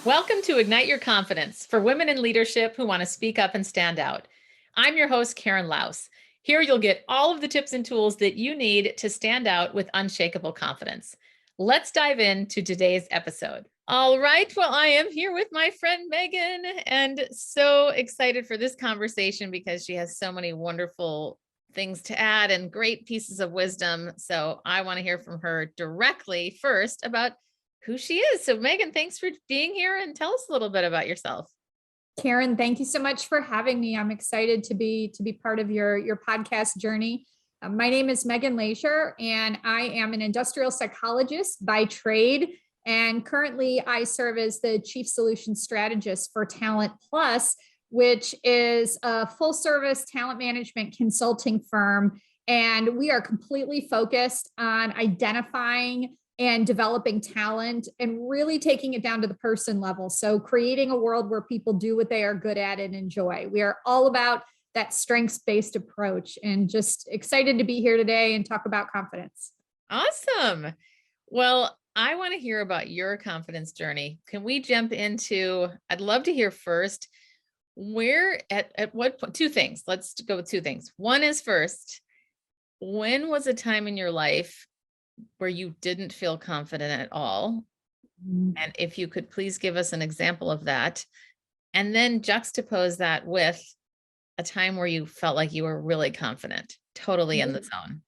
Welcome to Ignite Your Confidence for women in leadership who want to speak up and stand out. I'm your host, Karen Laus. Here you'll get all of the tips and tools that you need to stand out with unshakable confidence. Let's dive into today's episode. All right, well, I am here with my friend Megan, and so excited for this conversation because she has so many wonderful things to add and great pieces of wisdom. So I want to hear from her directly first about who she is. So Megan, thanks for being here and tell us a little bit about yourself. Karen, thank you so much for having me. I'm excited to be part of your podcast journey. My name is Megan Leasher, and I am an industrial psychologist by trade. And currently I serve as the Chief Solution Strategist for Talent Plus, which is a full service talent management consulting firm. And we are completely focused on identifying and developing talent and really taking it down to the person level. So creating a world where people do what they are good at and enjoy. We are all about that strengths-based approach, and just excited to be here today and talk about confidence. Awesome. Well, I want to hear about your confidence journey. Can we jump into, I'd love to hear first, where at what point, two things. Let's go with two things. One is first, when was a time in your life where you didn't feel confident at all? And if you could please give us an example of that, and then juxtapose that with a time where you felt like you were really confident, totally in the zone.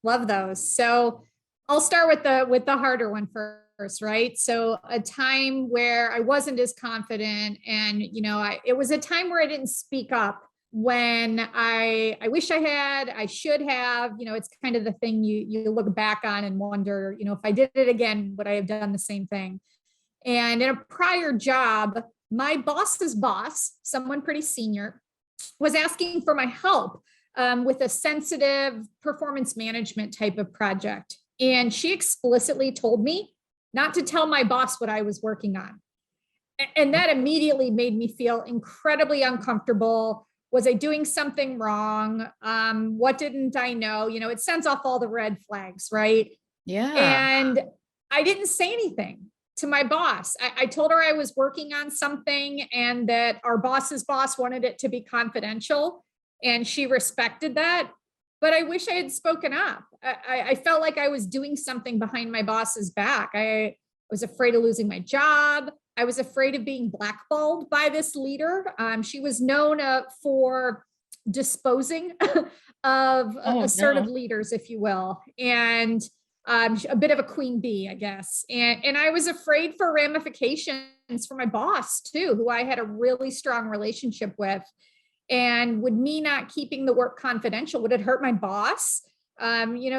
Love those. So I'll start with the harder one first, right? So a time where I wasn't as confident, and it was a time where I didn't speak up when I wish I should have. It's kind of the thing you look back on and wonder, if I did it again, would I have done the same thing? And in a prior job, my boss's boss, someone pretty senior, was asking for my help with a sensitive performance management type of project. And she explicitly told me not to tell my boss what I was working on. And that immediately made me feel incredibly uncomfortable. Was I doing something wrong? What didn't I know? It sends off all the red flags, right? Yeah. And I didn't say anything to my boss. I told her I was working on something and that our boss's boss wanted it to be confidential, and she respected that. But I wish I had spoken up. I felt like I was doing something behind my boss's back. I was afraid of losing my job. I was afraid of being blackballed by this leader. She was known for disposing of assertive leaders, if you will, and a bit of a queen bee, I guess. And I was afraid for ramifications for my boss too, who I had a really strong relationship with. And would me not keeping the work confidential, would it hurt my boss?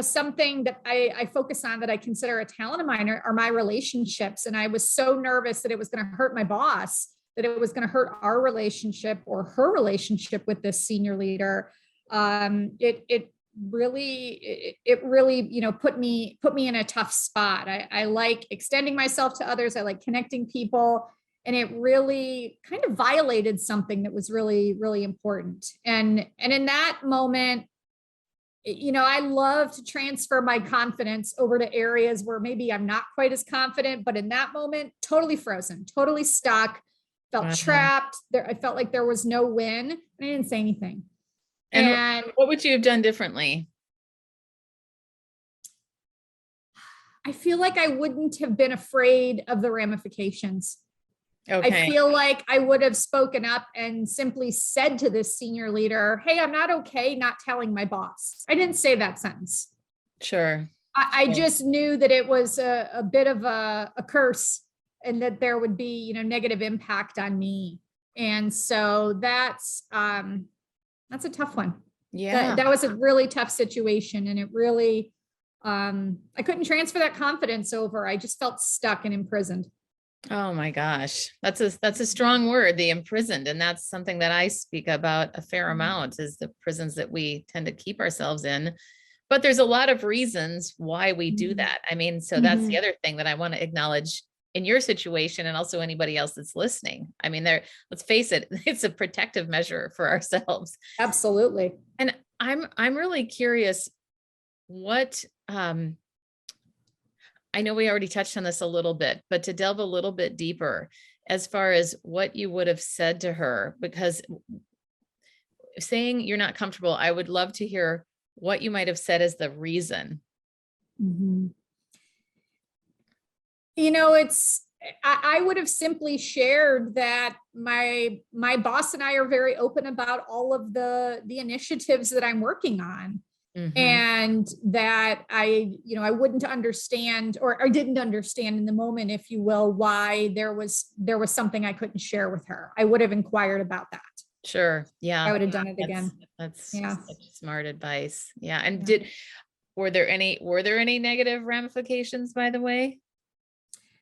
Something that I focus on that I consider a talent of mine are my relationships. And I was so nervous that it was going to hurt my boss, that it was going to hurt our relationship or her relationship with this senior leader. It really, put me in a tough spot. I like extending myself to others. I like connecting people. And it really kind of violated something that was really, really important. And in that moment, I love to transfer my confidence over to areas where maybe I'm not quite as confident, but in that moment, totally frozen, totally stuck, felt trapped. I felt like there was no win, and I didn't say anything. And what would you have done differently? I feel like I wouldn't have been afraid of the ramifications. Okay. I feel like I would have spoken up and simply said to this senior leader, hey, I'm not okay not telling my boss. I didn't say that sentence. Sure. I just knew that it was a bit of a curse, and that there would be, negative impact on me. And so that's a tough one. Yeah. That was a really tough situation. And it really, I couldn't transfer that confidence over. I just felt stuck and imprisoned. Oh my gosh. That's a strong word, the imprisoned. And that's something that I speak about a fair amount, is the prisons that we tend to keep ourselves in. But there's a lot of reasons why we do that. I mean, so that's the other thing that I want to acknowledge in your situation, and also anybody else that's listening. I mean, let's face it, it's a protective measure for ourselves. Absolutely. And I'm really curious what, I know we already touched on this a little bit, but to delve a little bit deeper, as far as what you would have said to her, because saying you're not comfortable, I would love to hear what you might have said as the reason. Mhm. You know, I would have simply shared that my boss and I are very open about all of the initiatives that I'm working on. Mhm. And that I wouldn't understand, or I didn't understand in the moment, if you will, why there was something I couldn't share with her. I would have inquired about that. Sure. Yeah. I would have done it That's again. that's Yeah. such smart advice. Yeah. And Yeah. were there any negative ramifications, by the way?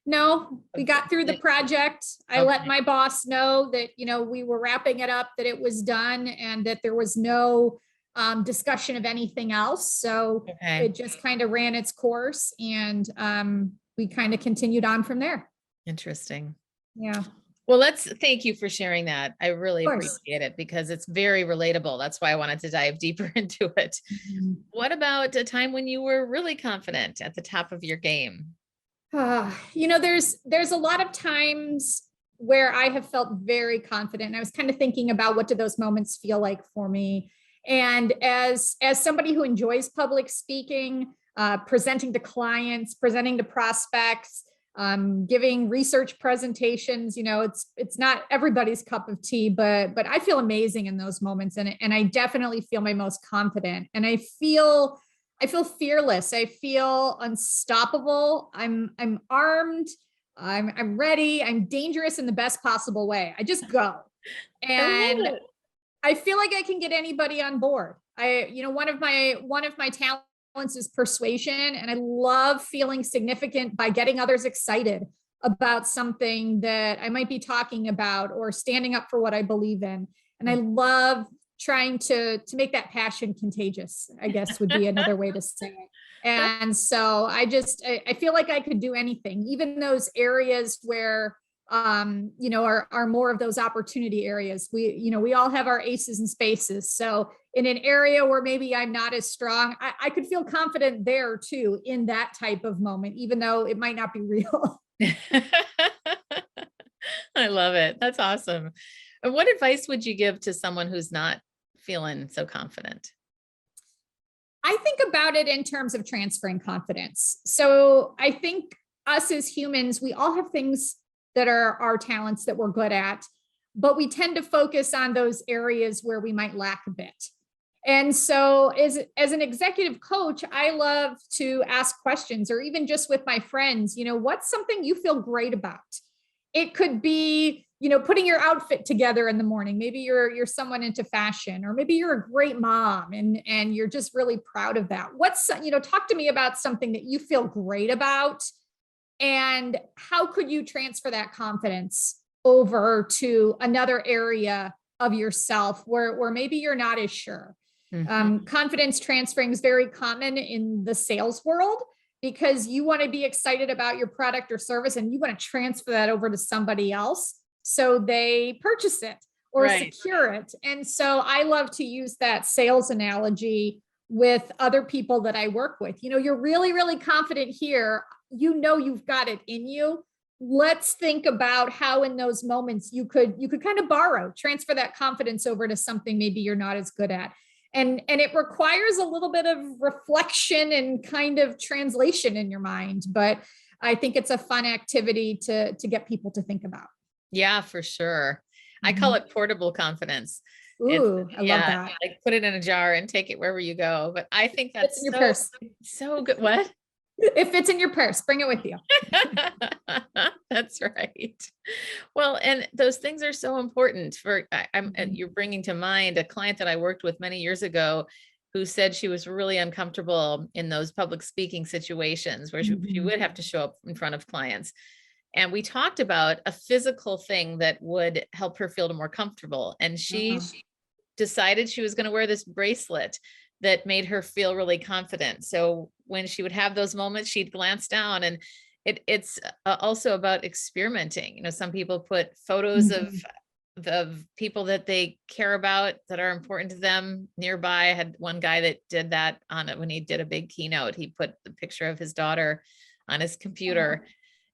No, we Of got through the project. I let Okay. my boss know that, we were wrapping it up, that it was done, and that there was no discussion of anything else. So Okay. it just kind of ran its course, and we kind of continued on from there. Interesting. Yeah, of Well, thank you for sharing that. I really course. appreciate it because it's very relatable. That's why I wanted to dive deeper into it. Mhm. What about a time when you were really confident at the top of your game? There's a lot of times where I have felt very confident. And I was kind of thinking about, what do those moments feel like for me? And as somebody who enjoys public speaking, presenting to clients, presenting to prospects, giving research presentations, it's not everybody's cup of tea, but I feel amazing in those moments, and I definitely feel my most confident, and I feel fearless. I feel unstoppable. I'm armed. I'm ready. I'm dangerous in the best possible way. I just go. I And love it. I feel like I can get anybody on board. One of my talents is persuasion, and I love feeling significant by getting others excited about something that I might be talking about, or standing up for what I believe in. And I love trying to make that passion contagious, I guess would be another way to say it. And so I feel like I could do anything, even those areas where are more of those opportunity areas. We all have our aces and spaces. So in an area where maybe I'm not as strong, I could feel confident there too, in that type of moment, even though it might not be real. I love it. That's awesome. And what advice would you give to someone who's not feeling so confident? I think about it in terms of transferring confidence. So I think us as humans, we all have things that are our talents that we're good at, but we tend to focus on those areas where we might lack a bit. And so as an executive coach, I love to ask questions, or even just with my friends, what's something you feel great about? It could be, putting your outfit together in the morning. Maybe you're someone into fashion, or maybe you're a great mom and you're just really proud of that. Talk to me about something that you feel great about, and how could you transfer that confidence over to another area of yourself where maybe you're not as sure. Mhm. Confidence transferring is very common in the sales world, because you want to be excited about your product or service, and you want to transfer that over to somebody else so they purchase it or Right. secure it. And so I love to use that sales analogy with other people that I work with. You're really, really confident here. You've got it in you. Let's think about how in those moments you could kind of transfer that confidence over to something maybe you're not as good at. And it requires a little bit of reflection and kind of translation in your mind, but I think it's a fun activity to get people to think about. Yeah, for sure. I call Mhm. it portable confidence. It's Ooh, I love yeah, that. like put it in a jar and take it wherever you go. But I think Fits in that's your so purse. so good. What? It fits in your purse. Bring it with you. That's right. Well, and those things are so important Mhm. you're bringing to mind a client that I worked with many years ago who said she was really uncomfortable in those public speaking situations where she Mhm. would have to show up in front of clients. And we talked about a physical thing that would help her feel more comfortable. And she Uh-huh. decided she was going to wear this bracelet that made her feel really confident. So when she would have those moments, she'd glance down, and it's also about experimenting. Some people put photos Mhm. of people that they care about that are important to them nearby. I had one guy that did that on it when he did a big keynote. He put the picture of his daughter on his Uh-huh. computer,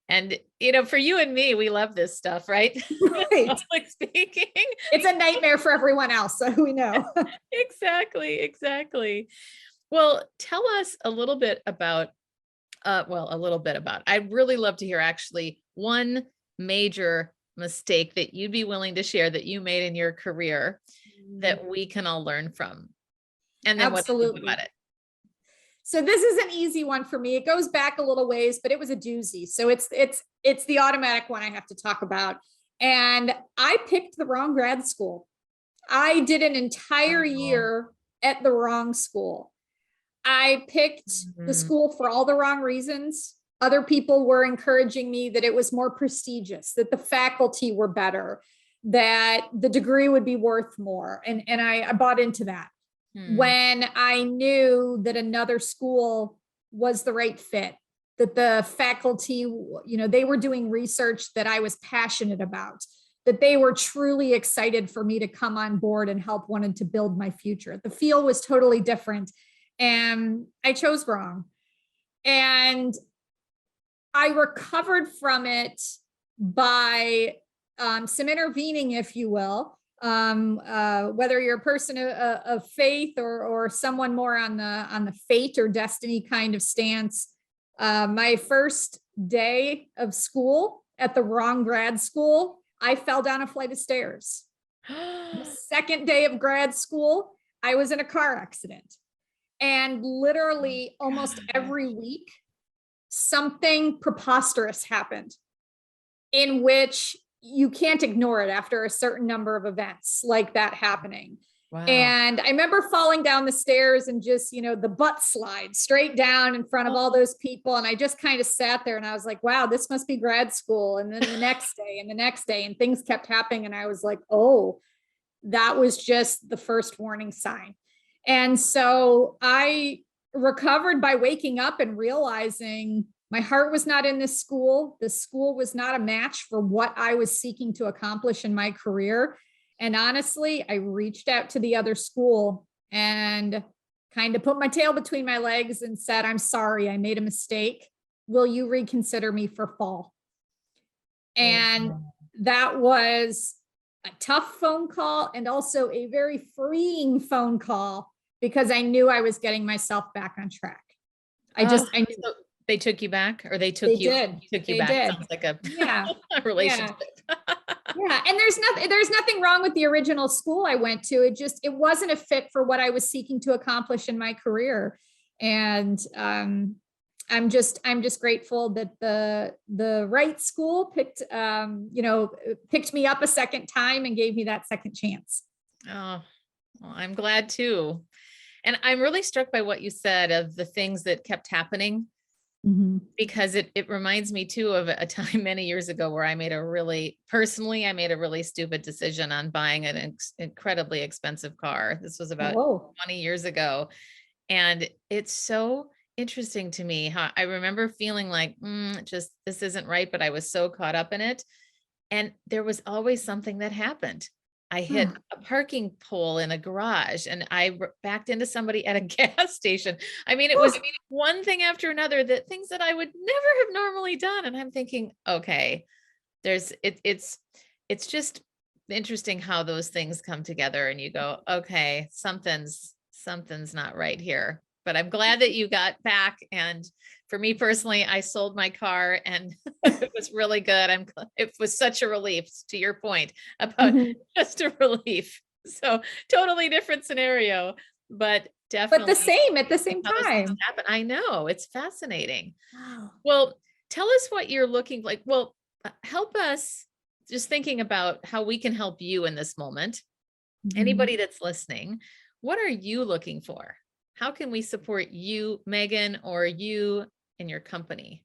And, for you and me, we love this stuff, right? Right. Public speaking. It's a nightmare for everyone else, so we know. Exactly, exactly. Well, tell us a little bit about, I'd really love to hear actually one major mistake that you'd be willing to share that you made in your career that we can all learn from. And then what do you do Absolutely. about it? So this is an easy one for me. It goes back a little ways, but it was a doozy. So it's the automatic one I have to talk about. And I picked the wrong grad school. I did an entire year at the wrong school. I picked the Mhm. school for all the wrong reasons. Other people were encouraging me that it was more prestigious, that the faculty were better, that the degree would be worth more. And I bought into that. When I knew that another school was the right fit, that the faculty, they were doing research that I was passionate about, that they were truly excited for me to come on board and help, wanted to build my future. The feel was totally different, and I chose wrong. And I recovered from it by some intervening, if you will. Whether you're a person of faith or someone more on the fate or destiny kind of stance. My first day of school at the wrong grad school, I fell down a flight of stairs. The second day of grad school, I was in a car accident. And literally almost every week, something preposterous happened in which you can't ignore it after a certain number of events like that happening. Wow. And I remember falling down the stairs and just, the butt slide straight down in front of all those people. And I just kind of sat there and I was like, wow, this must be grad school. And then the next day and the next day, and things kept happening. And I was like, oh, that was just the first warning sign. And so I recovered by waking up and realizing my heart was not in this school. The school was not a match for what I was seeking to accomplish in my career. And honestly, I reached out to the other school and kind of put my tail between my legs and said, I'm sorry, I made a mistake. Will you reconsider me for fall? And that was a tough phone call and also a very freeing phone call because I knew I was getting myself back on track. I knew. So they took you back, or they took They you? did. Took you They back. did. Sounds like a Yeah. a relationship. Yeah. And there's nothing wrong with the original school I went to. It wasn't a fit for what I was seeking to accomplish in my career. And I'm just grateful that the right school picked me up a second time and gave me that second chance. Oh, well, I'm glad too. And I'm really struck by what you said of the things that kept happening, because it reminds me too of a time many years ago where I made a really stupid decision on buying an incredibly expensive car. This was about 20 years ago. And it's so interesting to me how I remember feeling like, this isn't right, but I was so caught up in it. And there was always something that happened. I hit a parking pole in a garage and I backed into somebody at a gas station. I mean, it was one thing after another, that things that I would never have normally done. And I'm thinking, okay, it's just interesting how those things come together and you go, okay, something's not right here. But I'm glad that you got back. And for me personally, I sold my car and it was really good. It was such a relief, to your point about just a relief. So totally different scenario, but definitely. But the same at the same time. I know, it's fascinating. Wow. Well, tell us what you're looking like. Well, help us just thinking about how we can help you in this moment. Anybody that's listening, what are you looking for? How can we support you, Megan, or you in your company?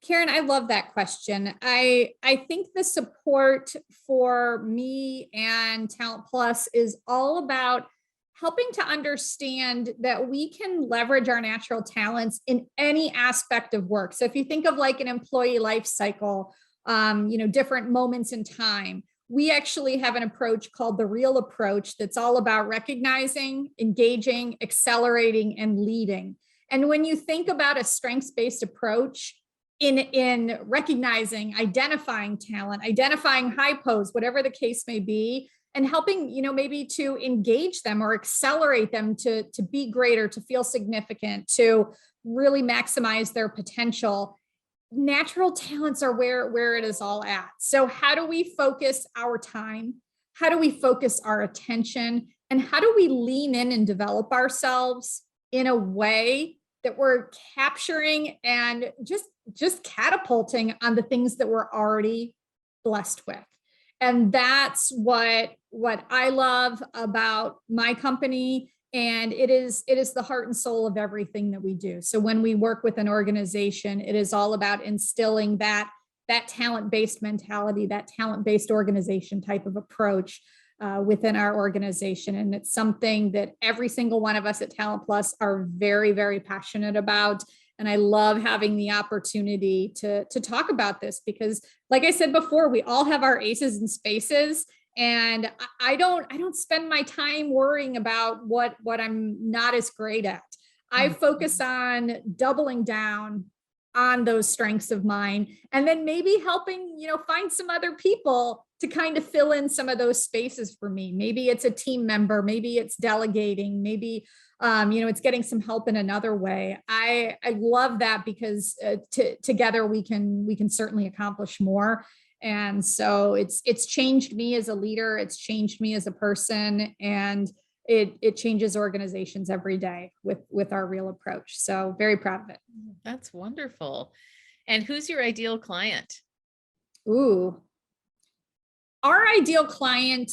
Karen, I love that question. I think the support for me and Talent Plus is all about helping to understand that we can leverage our natural talents in any aspect of work. So if you think of like an employee life cycle, different moments in time, we actually have an approach called the REAL approach that's all about recognizing, engaging, accelerating, and leading. And when you think about a strengths-based approach, in recognizing, identifying talent, identifying hypos, whatever the case may be, and helping, maybe to engage them or accelerate them to be greater, to feel significant, to really maximize their potential. Natural talents are where it is all at. So how do we focus our time? How do we focus our attention? And how do we lean in and develop ourselves in a way that we're capturing and just catapulting on the things that we're already blessed with? And that's what I love about my company. And it is the heart and soul of everything that we do. So when we work with an organization, it is all about instilling that talent-based mentality, that talent-based organization type of approach within our organization. And it's something that every single one of us at Talent Plus are very, very passionate about. And I love having the opportunity to talk about this because, like I said before, we all have our aces and spaces. And I don't spend my time worrying about what I'm not as great at. I focus on doubling down on those strengths of mine, and then maybe helping, find some other people to kind of fill in some of those spaces for me. Maybe it's a team member, maybe it's delegating, maybe it's getting some help in another way. I love that because together we can certainly accomplish more. And so it's changed me as a leader, it's changed me as a person, and it changes organizations every day with our real approach. So very proud of it. That's wonderful. And who's your ideal client? Ooh, our ideal client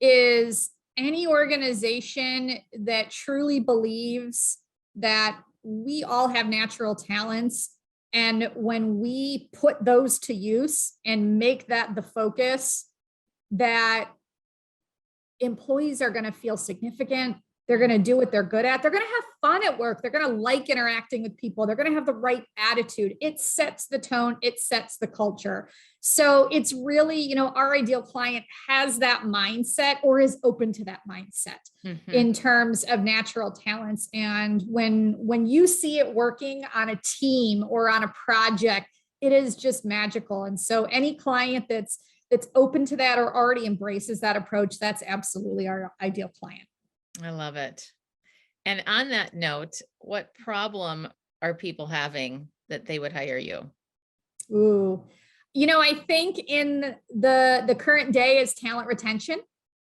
is any organization that truly believes that we all have natural talents. And when we put those to use and make that the focus, that employees are going to feel significant. They're going to do what they're good at. They're going to have fun at work. They're going to like interacting with people. They're going to have the right attitude. It sets the tone. It sets the culture. So it's really, our ideal client has that mindset or is open to that mindset in terms of natural talents. And when you see it working on a team or on a project, it is just magical. And so any client that's open to that or already embraces that approach, that's absolutely our ideal client. I love it. And on that note, what problem are people having that they would hire you? Ooh, I think in the current day is talent retention.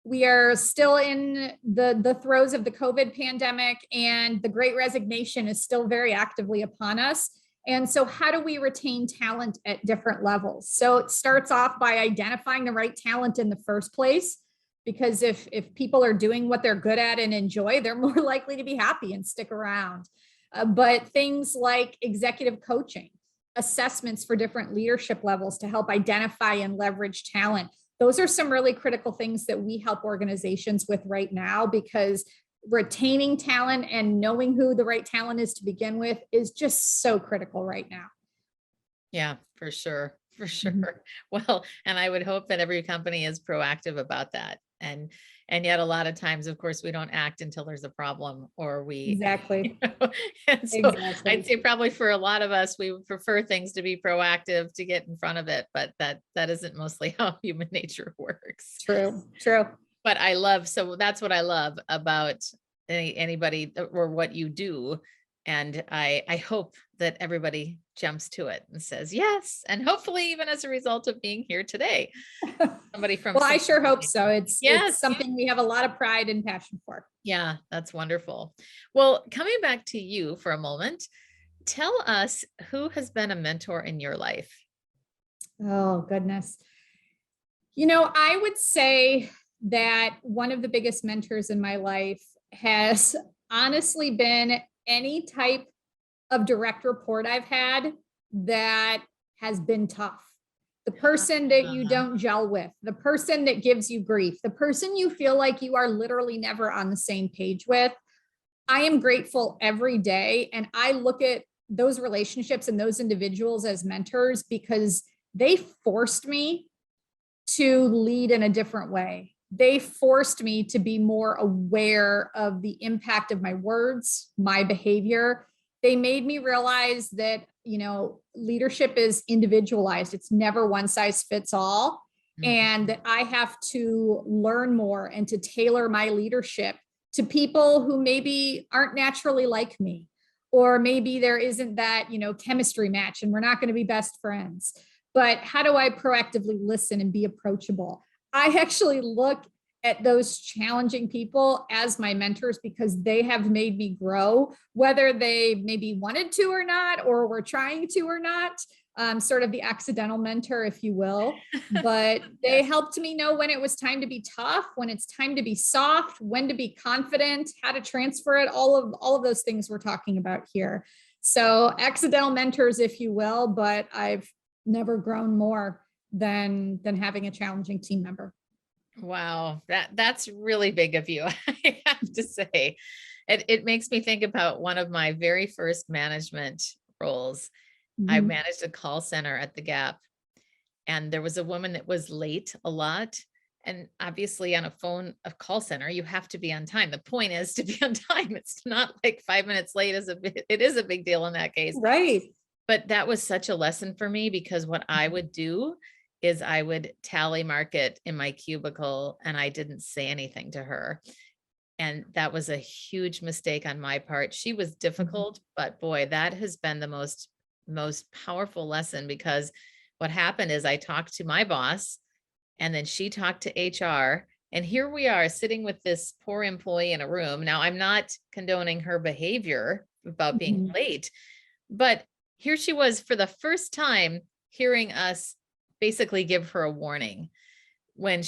We are still in the throes of the COVID pandemic, and the Great Resignation is still very actively upon us. And so how do we retain talent at different levels? So it starts off by identifying the right talent in the first place, because if people are doing what they're good at and enjoy, they're more likely to be happy and stick around. But things like executive coaching, assessments for different leadership levels to help identify and leverage talent. Those are some really critical things that we help organizations with right now, because retaining talent and knowing who the right talent is to begin with is just so critical right now. Yeah, for sure. For sure. Well, and I would hope that every company is proactive about that. And yet a lot of times, of course, we don't act until there's a problem, or we Exactly. and so Exactly. I'd say probably for a lot of us, we would prefer things to be proactive, to get in front of it, but that isn't mostly how human nature works. True. But so that's what I love about anybody or what you do. And I hope that everybody jumps to it and says yes. And hopefully even as a result of being here today, somebody from. Well, I sure hope so. It's Yes. something we have a lot of pride and passion for. Yeah, that's wonderful. Well, coming back to you for a moment, tell us who has been a mentor in your life. Oh, goodness. I would say that one of the biggest mentors in my life has honestly been any type of direct report I've had that has been tough. The person that you don't gel with, the person that gives you grief, the person you feel like you are literally never on the same page with. I am grateful every day. And I look at those relationships and those individuals as mentors, because they forced me to lead in a different way. They forced me to be more aware of the impact of my words, my behavior. They made me realize that leadership is individualized. It's never one size fits all. Mhm. And I have to learn more and to tailor my leadership to people who maybe aren't naturally like me, or maybe there isn't that, chemistry match and we're not going to be best friends. But how do I proactively listen and be approachable? I actually look at those challenging people as my mentors because they have made me grow, whether they maybe wanted to or not, or were trying to or not. Sort of the accidental mentor, if you will, but they Yes. helped me know when it was time to be tough, when it's time to be soft, when to be confident, how to transfer it, all of those things we're talking about here. So accidental mentors, if you will, but I've never grown more than having a challenging team member. Wow, that's really big of you, I have to say. It makes me think about one of my very first management roles. I Mhm. managed a call center at the Gap, and there was a woman that was late a lot. And obviously on a call center, you have to be on time. The point is to be on time. It's not like 5 minutes late it is a big deal in that case. Right. But that was such a lesson for me because what I would do is I would tally mark it in my cubicle and I didn't say anything to her. And that was a huge mistake on my part. She was difficult, but boy, that has been the most powerful lesson because what happened is I talked to my boss and then she talked to HR. And here we are sitting with this poor employee in a room. Now, I'm not condoning her behavior about being Mhm. late, but here she was for the first time hearing us basically give her a warning when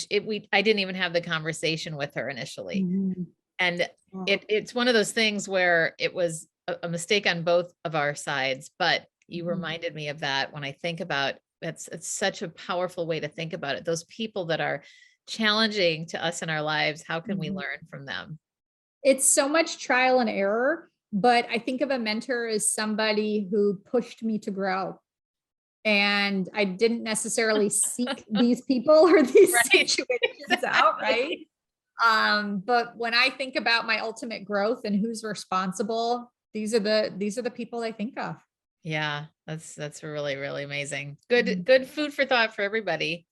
I didn't even have the conversation with her initially. Mhm. And Wow. it's one of those things where it was a mistake on both of our sides, but you Mhm. reminded me of that when I think about it's such a powerful way to think about it. Those people that are challenging to us in our lives, how can we Mhm. learn from them? It's so much trial and error, but I think of a mentor as somebody who pushed me to grow. And I didn't necessarily seek these people or these Right. situations out, right? Exactly. But when I think about my ultimate growth and who's responsible, these are the people I think of. Yeah, that's really, really amazing. Mhm. Good food for thought for everybody.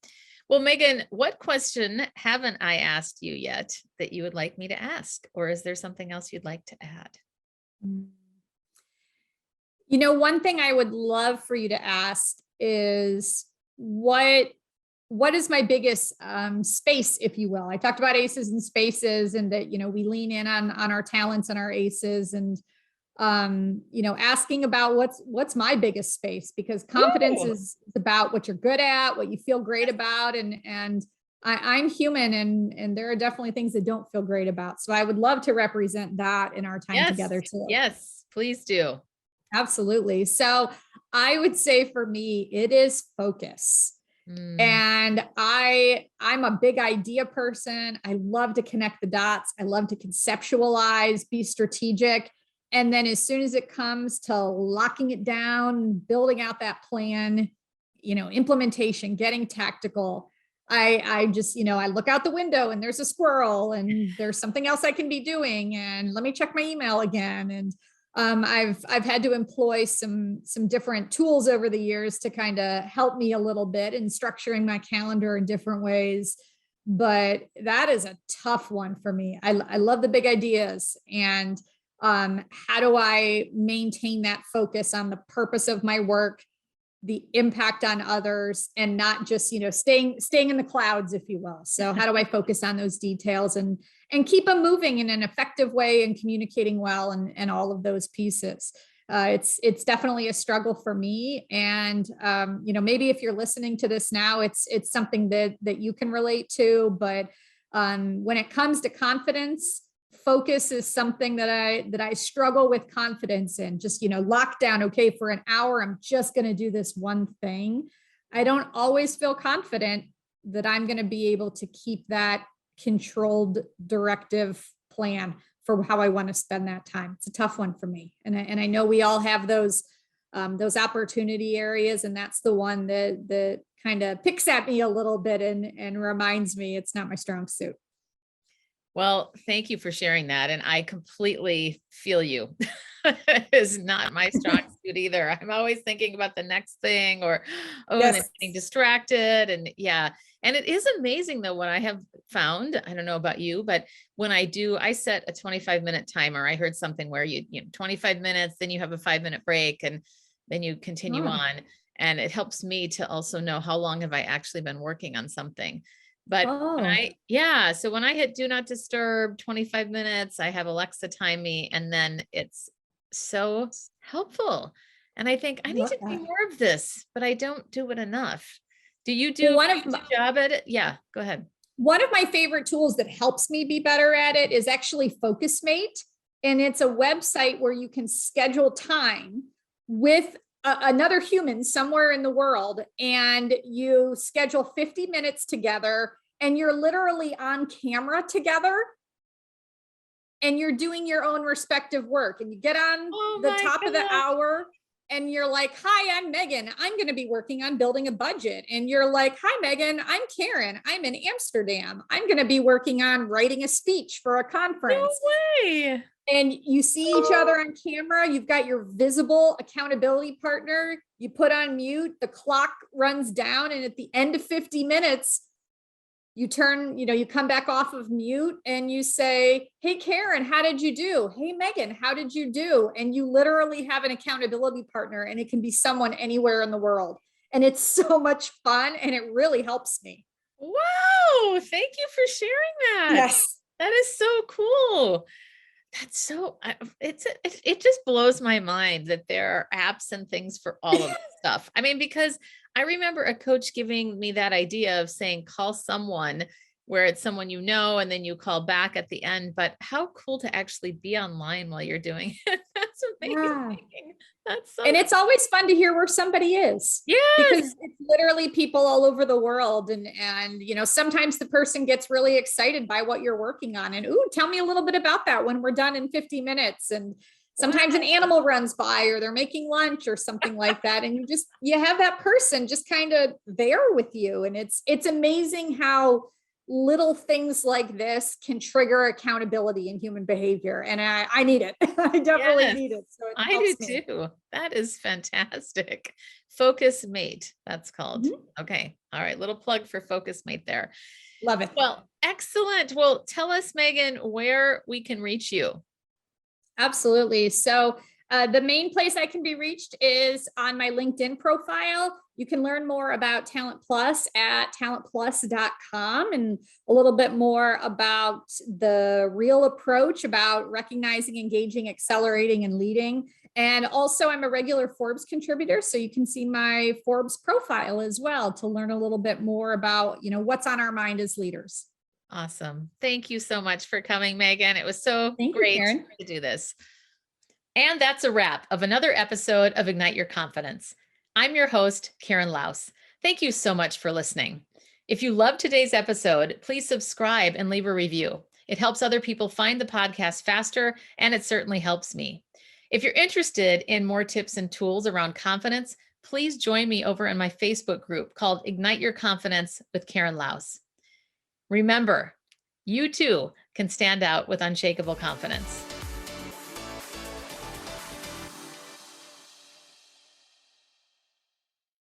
Well, Megan, what question haven't I asked you yet that you would like me to ask? Or is there something else you'd like to add? One thing I would love for you to ask is what is my biggest space, if you will. I talked about aces and spaces, and that we lean in on our talents and our aces, and asking about what's my biggest space, because confidence Ooh, is about what you're good at, what you feel great yes, about, and I'm human, and there are definitely things that don't feel great about. So I would love to represent that in our time yes, together too. yes, please do. Absolutely. So I would say for me, it is focus. Mm, And I'm a big idea person. I love to connect the dots. I love to conceptualize, be strategic. And then as soon as it comes to locking it down, building out that plan, implementation, getting tactical, I just, I look out the window and there's a squirrel and there's something else I can be doing. And let me check my email again. And I've had to employ some different tools over the years to kind of help me a little bit in structuring my calendar in different ways. But that is a tough one for me. I love the big ideas, and how do I maintain that focus on the purpose of my work, the impact on others, and not just staying in the clouds, if you will. So how do I focus on those details and keep them moving in an effective way and communicating well, and all of those pieces. It's definitely a struggle for me, and maybe if you're listening to this now, it's something that you can relate to. But when it comes to confidence, focus is something that I struggle with confidence in. Just lock down. Okay, for an hour, I'm just going to do this one thing. I don't always feel confident that I'm going to be able to keep that controlled directive plan for how I want to spend that time. It's a tough one for me, and I know we all have those opportunity areas, and that's the one that kind of picks at me a little bit and reminds me it's not my strong suit. well, thank you for sharing that. And I completely feel you is not my strong suit either. I'm always thinking about the next thing or, oh, and then Yes. getting distracted. And yeah. And it is amazing though, what I have found, I don't know about you, but when I do, I set a 25-minute timer. I heard something where you 25 minutes, then you have a 5-minute break and then you continue Oh, on. And it helps me to also know how long have I actually been working on something. But oh, so when I hit do not disturb 25 minutes, I have Alexa time me, and then it's so helpful. And I think I I need love to do that. more of this, but I don't do it enough. Do you Well, do a good job at it? Yeah, go ahead. one of my favorite tools that helps me be better at it is actually FocusMate. And it's a website where you can schedule time with another human somewhere in the world. And you schedule 50 minutes together and you're literally on camera together and you're doing your own respective work. And you get on Oh the my top of the God. hour and you're like, hi, I'm Megan. I'm going to be working on building a budget. And you're like, hi, Megan. I'm Karen. I'm in Amsterdam. I'm going to be working on writing a speech for a conference. No way. And you see each other on camera. You've got your visible accountability partner. You put on mute, the clock runs down. And at the end of 50 minutes, you turn, you come back off of mute and you say, hey, Karen, how did you do? Hey, Megan, how did you do? And you literally have an accountability partner, and it can be someone anywhere in the world. And it's so much fun, and it really helps me. Wow. Thank you for sharing that. Yes. That is so cool. That's so, it just blows my mind that there are apps and things for all of this stuff. I mean, because I remember a coach giving me that idea of saying, call someone where it's someone and then you call back at the end. But how cool to actually be online while you're doing it. That's amazing. Yeah. That's so And it's always fun to hear where somebody is. Yes. Because it's literally people all over the world. And sometimes the person gets really excited by what you're working on. And tell me a little bit about that when we're done in 50 minutes. And sometimes an animal runs by or they're making lunch or something like that. And you have that person just kind of there with you. And it's amazing how little things like this can trigger accountability in human behavior. And I need it. I definitely need it. So it I helps do me. too. That is fantastic. FocusMate, that's called. Okay. All right. Little plug for FocusMate there. Love it. Well, excellent. Well, tell us, Megan, where we can reach you. Absolutely. So the main place I can be reached is on my LinkedIn profile. You can learn more about Talent Plus at talentplus.com and a little bit more about the real approach about recognizing, engaging, accelerating, and leading. And also I'm a regular Forbes contributor, so you can see my Forbes profile as well to learn a little bit more about, what's on our mind as leaders. Awesome. Thank you so much for coming, Megan. It was so Thank you, great Karen. to do this. And that's a wrap of another episode of Ignite Your Confidence. I'm your host, Karen Laus. Thank you so much for listening. If you loved today's episode, please subscribe and leave a review. It helps other people find the podcast faster, and it certainly helps me. If you're interested in more tips and tools around confidence, please join me over in my Facebook group called Ignite Your Confidence with Karen Laus. Remember, you too can stand out with unshakable confidence.